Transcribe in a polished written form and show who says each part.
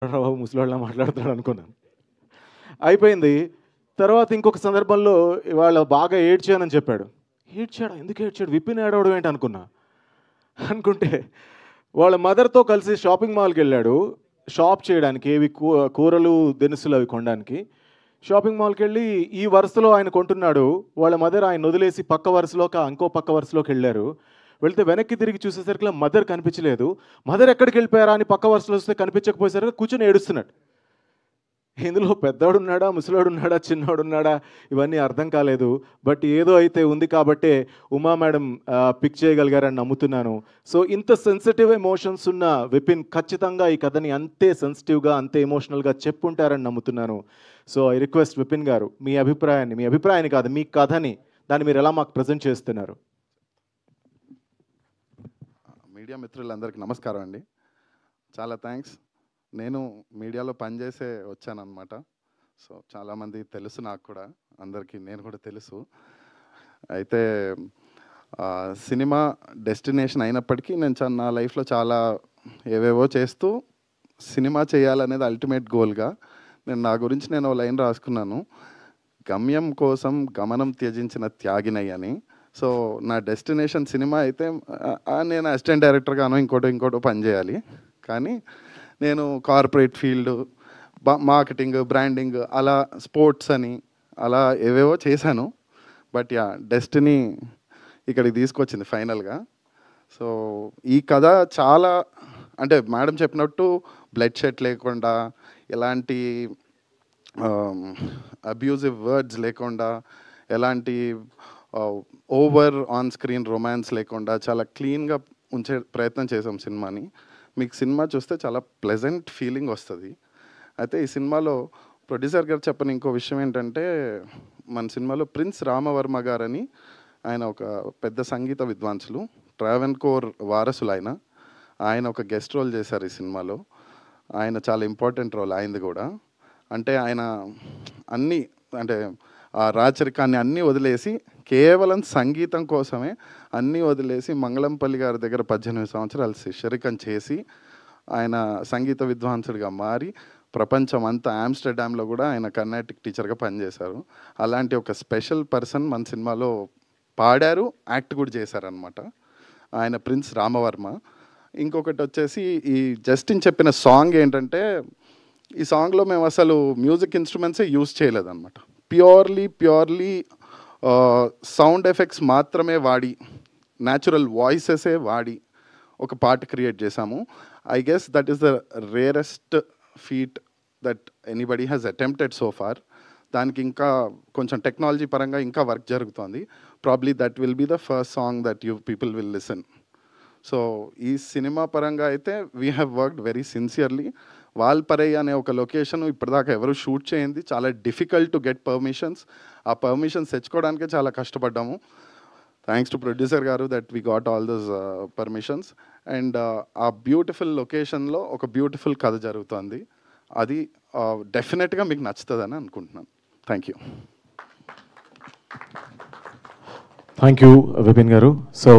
Speaker 1: ముసలోళ్ళ మాట్లాడుతున్నాడు అనుకున్నాను. అయిపోయింది. తర్వాత ఇంకొక సందర్భంలో ఇవాళ బాగా ఏడ్చానని చెప్పాడు. ఏడ్చాడా? ఎందుకు ఏడ్చాడు? విపిన్ ఏడవడం ఏంటి అనుకున్నా. అనుకుంటే వాళ్ళ మదర్‌తో కలిసి షాపింగ్ మాల్‌కెళ్ళాడు. షాప్ చేయడానికి ఏవి కూరలు, దినుసులు అవి కొనడానికి. షాపింగ్ మాల్‌కెళ్ళి ఈ వరుసలో ఆయన కొంటున్నాడు. వాళ్ళ మదర్ ఆయన్ని వదిలేసి పక్క వరుసలోకి ఇంకో పక్క వరుసలోకెళ్లారు. వెళ్తే వెనక్కి తిరిగి చూసేసరికల్లా మదర్ కనిపించలేదు. మదర్ ఎక్కడికెళ్ళిపోయారా అని పక్క వరుసలో వస్తే కనిపించకపోయేసరికి కూర్చొని ఏడుస్తున్నాడు. ఇందులో పెద్దోడున్నాడా, ముసలోడున్నాడా, చిన్నోడున్నాడా ఇవన్నీ అర్థం కాలేదు. బట్ ఏదో అయితే ఉంది కాబట్టే ఉమా మేడం పిక్ చేయగలిగారని నమ్ముతున్నాను. సో ఇంత సెన్సిటివ్ ఎమోషన్స్ ఉన్న విపిన్ ఖచ్చితంగా ఈ కథని అంతే సెన్సిటివ్‌గా, అంతే ఎమోషనల్‌గా చెప్పుంటారని నమ్ముతున్నాను. సో ఐ రిక్వెస్ట్ విపిన్ గారు మీ అభిప్రాయాన్ని కాదు మీ కథని దాన్ని మీరు ఎలా మాకు ప్రెజెంట్ చేస్తున్నారు?
Speaker 2: మీడియా మిత్రులందరికీ నమస్కారం అండి. చాలా థ్యాంక్స్. నేను మీడియాలో పనిచేసే వచ్చానన్నమాట. సో చాలామంది తెలుసు నాకు కూడా, అందరికీ నేను కూడా తెలుసు. అయితే సినిమా డెస్టినేషన్ అయినప్పటికీ నేను నా లైఫ్లో చాలా ఏవేవో చేస్తూ సినిమా చేయాలనేది అల్టిమేట్ గోల్గా నా గురించి నేను లైన్ రాసుకున్నాను. గమ్యం కోసం గమనం త్యజించిన త్యాగినయ్యని. సో నా డెస్టినేషన్ సినిమా అయితే నేను అసిస్టెంట్ డైరెక్టర్గానో ఇంకోటో పని చేయాలి. కానీ నేను కార్పొరేట్ ఫీల్డ్, మార్కెటింగ్, బ్రాండింగ్, అలా స్పోర్ట్స్ అని అలా ఏవేవో చేశాను. బట్ డెస్టినీ ఇక్కడికి తీసుకొచ్చింది ఫైనల్గా. సో ఈ కథ చాలా అంటే మేడం చెప్పినట్టు బ్లడ్ షెడ్ లేకుండా, ఎలాంటి అబ్యూజివ్ వర్డ్స్ లేకుండా, ఎలాంటి ఓవర్ ఆన్ స్క్రీన్ రొమాన్స్ లేకుండా చాలా క్లీన్గా ఉంచే ప్రయత్నం చేసాం సినిమాని. మీకు సినిమా చూస్తే చాలా ప్లెజెంట్ ఫీలింగ్ వస్తుంది. అయితే ఈ సినిమాలో ప్రొడ్యూసర్ గారు చెప్పని ఇంకో విషయం ఏంటంటే, మన సినిమాలో ప్రిన్స్ రామవర్మ గారని ఆయన ఒక పెద్ద సంగీత విద్వాంసులు, ట్రావెన్కోర్ వారసులు. ఆయన ఒక గెస్ట్ రోల్ చేశారు ఈ సినిమాలో. ఆయన చాలా ఇంపార్టెంట్ రోల్ ఆయనది కూడా. అంటే ఆయన అన్నీ అంటే ఆ రాచరికాన్ని అన్నీ వదిలేసి కేవలం సంగీతం కోసమే అన్నీ వదిలేసి మంగళంపల్లి గారి దగ్గర 18 సంవత్సరాలు శిష్యరికం చేసి ఆయన సంగీత విద్వాంసుడిగా మారి ప్రపంచం అంతా ఆమ్స్టర్డామ్లో కూడా ఆయన కర్ణాటిక్ టీచర్గా పనిచేశారు. అలాంటి ఒక స్పెషల్ పర్సన్ మన సినిమాలో పాడారు, యాక్ట్ కూడా చేశారనమాట. ఆయన ప్రిన్స్ రామవర్మ. ఇంకొకటి వచ్చేసి ఈ జస్టిన్ చెప్పిన సాంగ్ ఏంటంటే, ఈ సాంగ్లో మేము అసలు మ్యూజిక్ ఇన్స్ట్రుమెంట్సే యూజ్ చేయలేదన్నమాట. ప్యూర్లీ సౌండ్ ఎఫెక్ట్స్ మాత్రమే వాడి, న్యాచురల్ వాయిసెసే వాడి ఒక పాట క్రియేట్ చేశాము. I guess that is the rarest feat that anybody has attempted so far. దానికి ఇంకా కొంచెం టెక్నాలజీ పరంగా ఇంకా వర్క్ జరుగుతోంది. Probably that will be the first song that people will listen. So ఈ సినిమా పరంగా అయితే we have worked very sincerely. Valparai అనే ఒక లొకేషన్ ఇప్పటిదాకా ఎవరు షూట్ చేయింది, చాలా డిఫికల్ట్ టు గెట్ పర్మిషన్స్. ఆ పర్మిషన్స్ తెచ్చుకోవడానికే చాలా కష్టపడ్డాము. థ్యాంక్స్ టు ప్రొడ్యూసర్ గారు that we got all those permissions. And ఆ బ్యూటిఫుల్ లొకేషన్లో ఒక బ్యూటిఫుల్ కథ జరుగుతుంది. అది డెఫినెట్గా మీకు నచ్చుతుందని అనుకుంటున్నాను. Thank you.
Speaker 1: Thank you Vipin గారు. సో